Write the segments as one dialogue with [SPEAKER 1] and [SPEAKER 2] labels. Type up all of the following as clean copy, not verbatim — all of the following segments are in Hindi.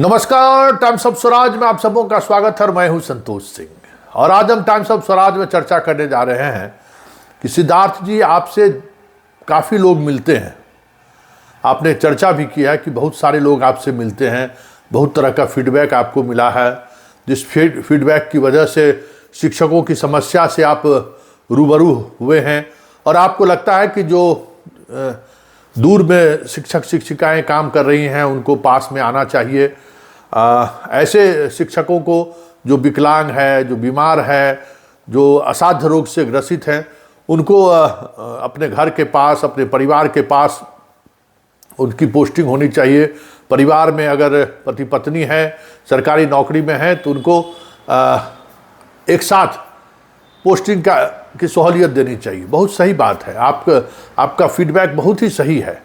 [SPEAKER 1] नमस्कार, टाइम्स ऑफ स्वराज में आप सबों का स्वागत है। मैं हूं संतोष सिंह और आज हम टाइम्स ऑफ स्वराज में चर्चा करने जा रहे हैं कि सिद्धार्थ जी, आपसे काफ़ी लोग मिलते हैं। आपने चर्चा भी किया है कि बहुत सारे लोग आपसे मिलते हैं, बहुत तरह का फीडबैक आपको मिला है, जिस फीडबैक की वजह से शिक्षकों की समस्या से आप रूबरू हुए हैं और आपको लगता है कि जो दूर में शिक्षक शिक्षिकाएं काम कर रही हैं उनको पास में आना चाहिए। ऐसे शिक्षकों को जो विकलांग है, जो बीमार है, जो असाध्य रोग से ग्रसित हैं, उनको अपने घर के पास, अपने परिवार के पास उनकी पोस्टिंग होनी चाहिए। परिवार में अगर पति पत्नी है, सरकारी नौकरी में है, तो उनको एक साथ पोस्टिंग की सहूलियत देनी चाहिए। बहुत सही बात है, आपका फीडबैक बहुत ही सही है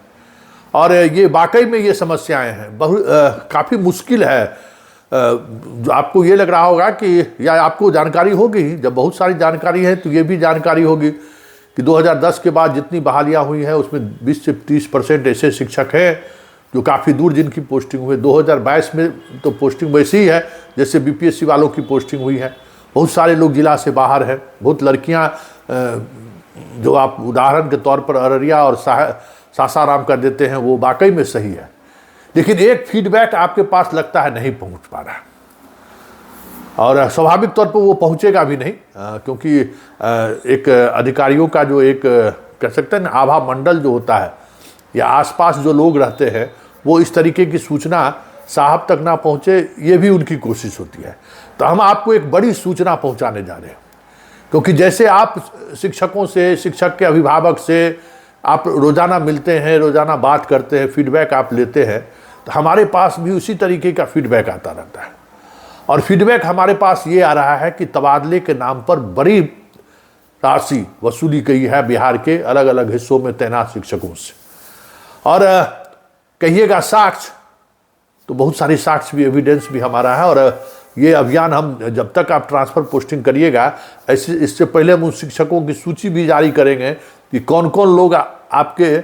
[SPEAKER 1] और ये वाकई में ये समस्याएं हैं, काफ़ी मुश्किल है। आपको ये लग रहा होगा कि, या आपको जानकारी होगी, जब बहुत सारी जानकारी है तो ये भी जानकारी होगी कि 2010 के बाद जितनी बहालियां हुई हैं उसमें 20 से 30% ऐसे शिक्षक हैं जो काफ़ी दूर जिनकी पोस्टिंग हुई। 2022 में तो पोस्टिंग वैसी ही है जैसे बीपीएससी वालों की पोस्टिंग हुई है। बहुत सारे लोग जिला से बाहर हैं, बहुत लड़कियां, जो आप उदाहरण के तौर पर अररिया और सासाराम कर देते हैं, वो वाकई में सही है। लेकिन एक फीडबैक आपके पास लगता है नहीं पहुंच पा रहा और स्वाभाविक तौर पर वो पहुंचेगा भी नहीं, क्योंकि एक अधिकारियों का जो एक कह सकते हैं ना आभा मंडल जो होता है या आसपास जो लोग रहते हैं, वो इस तरीके की सूचना साहब तक ना पहुंचे, ये भी उनकी कोशिश होती है। तो हम आपको एक बड़ी सूचना पहुंचाने जा रहे हैं, क्योंकि जैसे आप शिक्षकों से, शिक्षक के अभिभावक से आप रोज़ाना मिलते हैं, रोज़ाना बात करते हैं, फीडबैक आप लेते हैं, तो हमारे पास भी उसी तरीके का फीडबैक आता रहता है। और फीडबैक हमारे पास ये आ रहा है कि तबादले के नाम पर बड़ी राशि वसूली गई है बिहार के अलग अलग हिस्सों में तैनात शिक्षकों से। और कहिएगा साक्ष्य, तो बहुत सारी साक्ष्य भी, एविडेंस भी हमारा है। और ये अभियान हम जब तक आप ट्रांसफ़र पोस्टिंग करिएगा, ऐसे इससे पहले हम उन शिक्षकों की सूची भी जारी करेंगे कि कौन कौन लोग आपके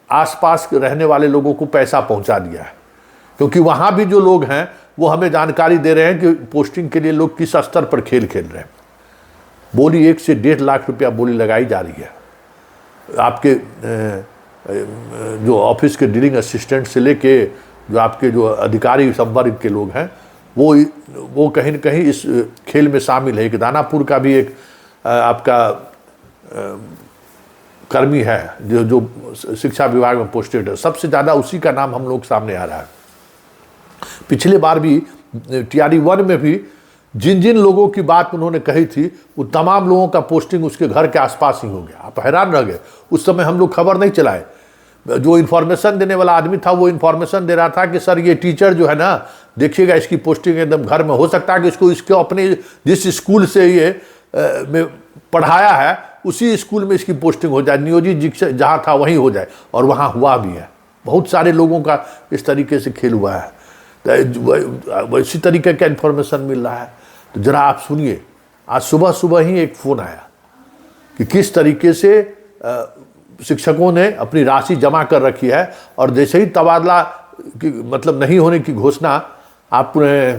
[SPEAKER 1] आसपास रहने वाले लोगों को पैसा पहुंचा दिया है, क्योंकि वहाँ भी जो लोग हैं वो हमें जानकारी दे रहे हैं कि पोस्टिंग के लिए लोग किस स्तर पर खेल खेल रहे हैं। बोली 1 से 1.5 लाख रुपया बोली लगाई जा रही है। आपके जो ऑफिस के डीलिंग असिस्टेंट से लेके जो आपके जो अधिकारी संवर्ग के लोग हैं, वो कहीं न कहीं इस खेल में शामिल है। कि दानापुर का भी एक आपका कर्मी है जो शिक्षा विभाग में पोस्टेड है, सबसे ज़्यादा उसी का नाम हम लोग सामने आ रहा है। पिछले बार भी TRE 1 में भी जिन जिन लोगों की बात उन्होंने कही थी, वो तमाम लोगों का पोस्टिंग उसके घर के आसपास ही हो गया। आप हैरान रह गए। उस समय हम लोग खबर नहीं चलाए। जो इन्फॉर्मेशन देने वाला आदमी था वो इन्फॉर्मेशन दे रहा था कि सर ये टीचर जो है ना, देखिएगा इसकी पोस्टिंग एकदम घर में, हो सकता है कि इसको अपने जिस स्कूल से ये में पढ़ाया है उसी स्कूल में इसकी पोस्टिंग हो जाए, नियोजित जहाँ था वहीं हो जाए। और वहाँ हुआ भी है। बहुत सारे लोगों का इस तरीके से खेल हुआ है। तो इसी तरीके का इन्फॉर्मेशन मिल रहा है। तो ज़रा आप सुनिए, आज सुबह सुबह ही एक फ़ोन आया कि किस तरीके से शिक्षकों ने अपनी राशि जमा कर रखी है और जैसे ही तबादला की मतलब नहीं होने की घोषणा आपने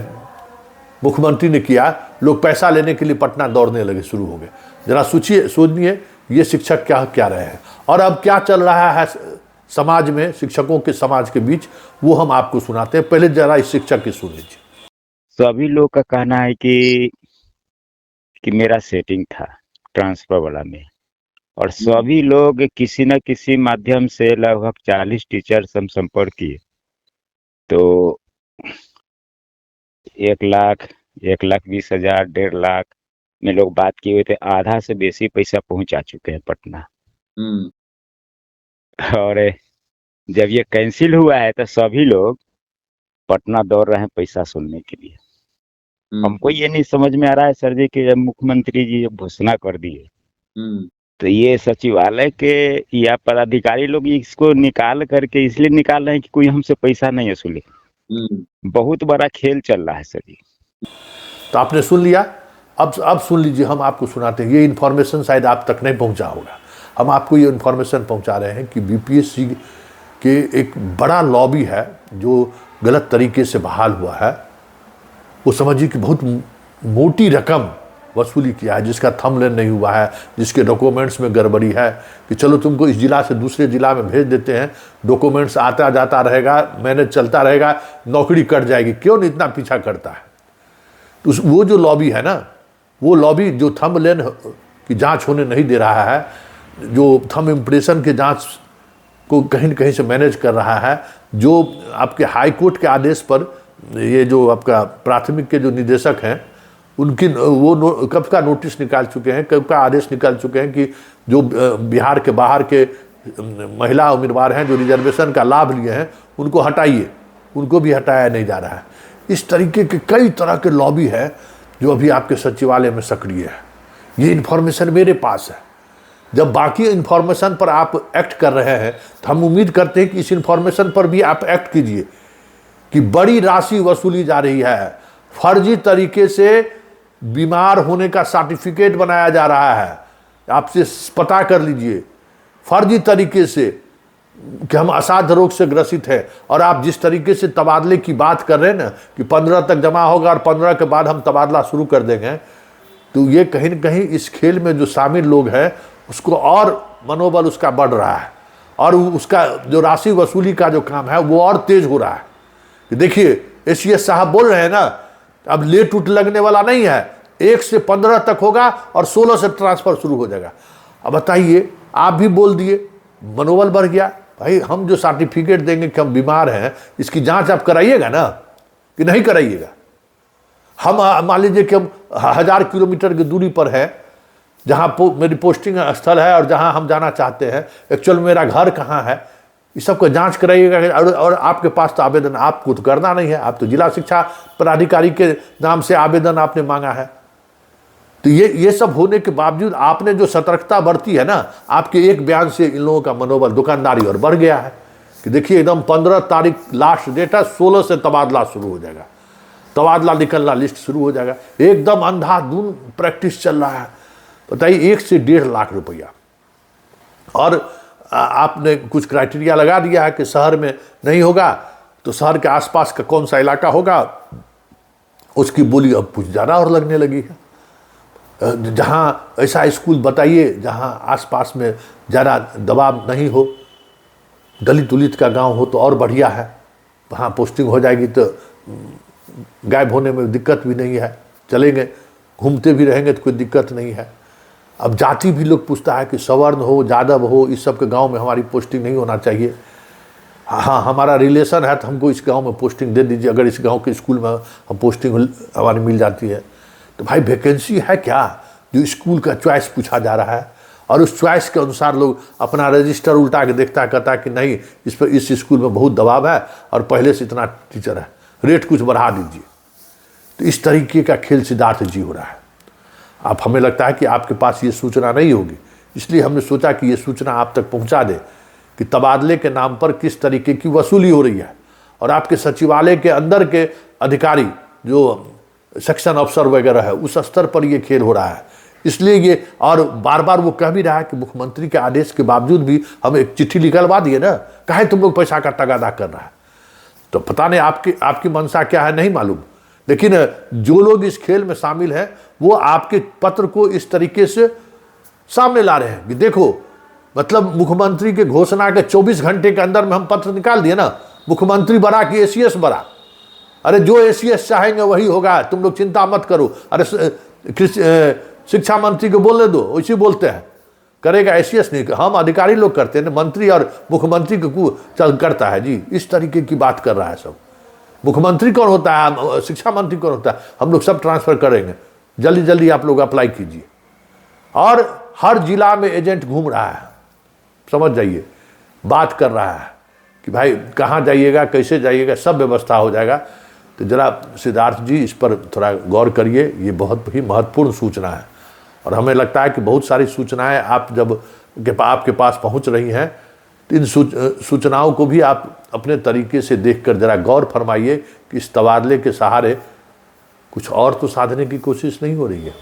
[SPEAKER 1] मुख्यमंत्री ने किया, लोग पैसा लेने के लिए पटना दौड़ने लगे, शुरू हो गए। जरा सोचिए ये शिक्षक क्या रहे हैं और अब क्या चल रहा है समाज में, शिक्षकों के समाज के बीच, वो हम आपको सुनाते हैं। पहले जरा इस शिक्षक की सुन लीजिए।
[SPEAKER 2] सभी लोग का कहना है कि मेरा सेटिंग था ट्रांसफर वाला में, और सभी लोग किसी न किसी माध्यम से लगभग 40 टीचर से संपर्क किए, तो 1 लाख, 1,20,000, 1.5 लाख में लोग बात किए हुए थे। आधा से बेसी पैसा पहुंचा चुके हैं पटना। और जब ये कैंसिल हुआ है तो सभी लोग पटना दौड़ रहे हैं पैसा सुनने के लिए। हमको ये नहीं समझ में आ रहा है सर जी कि जब मुख्यमंत्री जी घोषणा कर दिए, तो ये सचिवालय के या पदाधिकारी लोग इसको निकाल करके इसलिए निकाल रहे हैं कि कोई हमसे पैसा नहीं वसूले। बहुत बड़ा खेल चल रहा है सर जी।
[SPEAKER 1] तो आपने सुन लिया। अब सुन लीजिए, हम आपको सुनाते हैं। ये इन्फॉर्मेशन शायद आप तक नहीं पहुंचा होगा। हम आपको ये इन्फॉर्मेशन पहुंचा रहे हैं कि बीपीएससी के एक बड़ा लॉबी है जो गलत तरीके से बहाल हुआ है, वो समझिए कि बहुत मोटी रकम वसूली किया है, जिसका थंबनेल नहीं हुआ है, जिसके डॉक्यूमेंट्स में गड़बड़ी है कि चलो तुमको इस जिला से दूसरे जिला में भेज देते हैं, डॉक्यूमेंट्स आता जाता रहेगा, मैनेज चलता रहेगा, नौकरी कट जाएगी, क्यों नहीं इतना पीछा करता है। तो वो जो लॉबी है ना, वो लॉबी जो थंबनेल की जांच होने नहीं दे रहा है, जो थंब इम्प्रेशन के जांच को कहीं न कहीं से मैनेज कर रहा है, जो आपके हाई कोर्ट के आदेश पर ये जो आपका प्राथमिक के जो निदेशक हैं उनकी वो कब का नोटिस निकाल चुके हैं, कब का आदेश निकाल चुके हैं कि जो बिहार के बाहर के महिला उम्मीदवार हैं जो रिजर्वेशन का लाभ लिए हैं उनको हटाइए, उनको भी हटाया नहीं जा रहा है। इस तरीके के कई तरह के लॉबी है जो अभी आपके सचिवालय में सक्रिय है। ये इन्फॉर्मेशन मेरे पास है। जब बाकी इन्फॉर्मेशन पर आप एक्ट कर रहे हैं तो हम उम्मीद करते हैं कि इस इन्फॉर्मेशन पर भी आप एक्ट कीजिए कि बड़ी राशि वसूली जा रही है, फर्जी तरीके से बीमार होने का सर्टिफिकेट बनाया जा रहा है। आपसे पता कर लीजिए, फर्जी तरीके से कि हम असाध्य रोग से ग्रसित हैं, और आप जिस तरीके से तबादले की बात कर रहे हैं ना कि 15 तक जमा होगा और 15 के बाद हम तबादला शुरू कर देंगे, तो ये कहीं न कहीं इस खेल में जो शामिल लोग हैं उसको और मनोबल उसका बढ़ रहा है, और उसका जो राशि वसूली का जो काम है वो और तेज हो रहा है। देखिए एसीएस साहब बोल रहे हैं ना, अब लेट उट लगने वाला नहीं है, 1 से 15 तक होगा और 16 से ट्रांसफर शुरू हो जाएगा। अब बताइए, आप भी बोल दिए, मनोबल बढ़ गया। भाई हम जो सर्टिफिकेट देंगे कि हम बीमार हैं, इसकी जांच आप कराइएगा ना कि नहीं कराइएगा। हम मान लीजिए कि हम 1000 किलोमीटर की दूरी पर है जहाँ मेरी पोस्टिंग स्थल है और जहाँ हम जाना चाहते हैं, एक्चुअल मेरा घर कहाँ है, इस सब को जांच कराइएगा। और आपके पास तो आवेदन आपको तो करना नहीं है, आप तो जिला शिक्षा पदाधिकारी के नाम से आवेदन आपने मांगा है। तो ये सब होने के बावजूद आपने जो सतर्कता बरती है ना, आपके एक बयान से इन लोगों का मनोबल दुकानदारी और बढ़ गया है कि देखिए एकदम 15 तारीख लास्ट डेट है, 16 से तबादला शुरू हो जाएगा, तबादला निकलना लिस्ट शुरू हो जाएगा। एकदम अंधाधुन प्रैक्टिस चल रहा है। बताइए 1 से 1.5 लाख रुपया, और आपने कुछ क्राइटेरिया लगा दिया है कि शहर में नहीं होगा तो शहर के आसपास का कौन सा इलाका होगा, उसकी बोली अब कुछ ज़्यादा और लगने लगी है। जहाँ ऐसा स्कूल बताइए जहाँ आसपास में ज़्यादा दबाव नहीं हो, दलित उलित का गांव हो तो और बढ़िया है, वहाँ पोस्टिंग हो जाएगी तो गायब होने में दिक्कत भी नहीं है, चलेंगे घूमते भी रहेंगे तो कोई दिक्कत नहीं है। अब जाति भी लोग पूछता है कि सवर्ण हो, यादव हो, इस सब के गांव में हमारी पोस्टिंग नहीं होना चाहिए। हाँ, हमारा रिलेशन है तो हमको इस गांव में पोस्टिंग दे दीजिए, अगर इस गांव के स्कूल में हम पोस्टिंग हमारी मिल जाती है तो भाई वैकेंसी है क्या, जो स्कूल का चॉइस पूछा जा रहा है, और उस चॉइस के अनुसार लोग अपना रजिस्टर उल्टा के देखता कहता है कि नहीं इस पर इस स्कूल में बहुत दबाव है और पहले से इतना टीचर है, रेट कुछ बढ़ा दीजिए। तो इस तरीके का खेल सिद्धार्थ जी हो रहा है। अब हमें लगता है कि आपके पास ये सूचना नहीं होगी, इसलिए हमने सोचा कि ये सूचना आप तक पहुंचा दे कि तबादले के नाम पर किस तरीके की वसूली हो रही है, और आपके सचिवालय के अंदर के अधिकारी जो सेक्शन अफसर वगैरह है उस स्तर पर ये खेल हो रहा है। इसलिए ये, और बार बार वो कह भी रहा है कि मुख्यमंत्री के आदेश के बावजूद भी हम एक चिट्ठी निकलवा दिए ना, काहे तुम लोग पैसा का तगादा कर रहा है। तो पता नहीं आपकी मंशा क्या है नहीं मालूम, लेकिन जो लोग इस खेल में शामिल हैं वो आपके पत्र को इस तरीके से सामने ला रहे हैं कि देखो, मतलब मुख्यमंत्री के घोषणा के 24 घंटे के अंदर में हम पत्र निकाल दिए ना, मुख्यमंत्री बड़ा कि एसीएस बड़ा, अरे जो एसीएस चाहेंगे वही होगा, तुम लोग चिंता मत करो। अरे शिक्षा मंत्री को बोलने दो, वैसे बोलते हैं, करेगा एसीएस नहीं, हम अधिकारी लोग करते हैं, मंत्री और मुख्यमंत्री को चल करता है जी। इस तरीके की बात कर रहा है सब। मुख्यमंत्री कौन होता है, शिक्षा मंत्री कौन होता है, हम लोग सब ट्रांसफर करेंगे, जल्दी जल्दी आप लोग अप्लाई कीजिए। और हर जिला में एजेंट घूम रहा है, समझ जाइए, बात कर रहा है कि भाई कहाँ जाइएगा, कैसे जाइएगा, सब व्यवस्था हो जाएगा। तो जरा सिद्धार्थ जी इस पर थोड़ा गौर करिए, ये बहुत ही महत्वपूर्ण सूचना है, और हमें लगता है कि बहुत सारी सूचनाएं आपके पास पहुंच रही हैं, तो इन सूचनाओं को भी आप अपने तरीके से देखकर जरा गौर फरमाइए कि इस तबादले के सहारे कुछ और तो साधने की कोशिश नहीं हो रही है।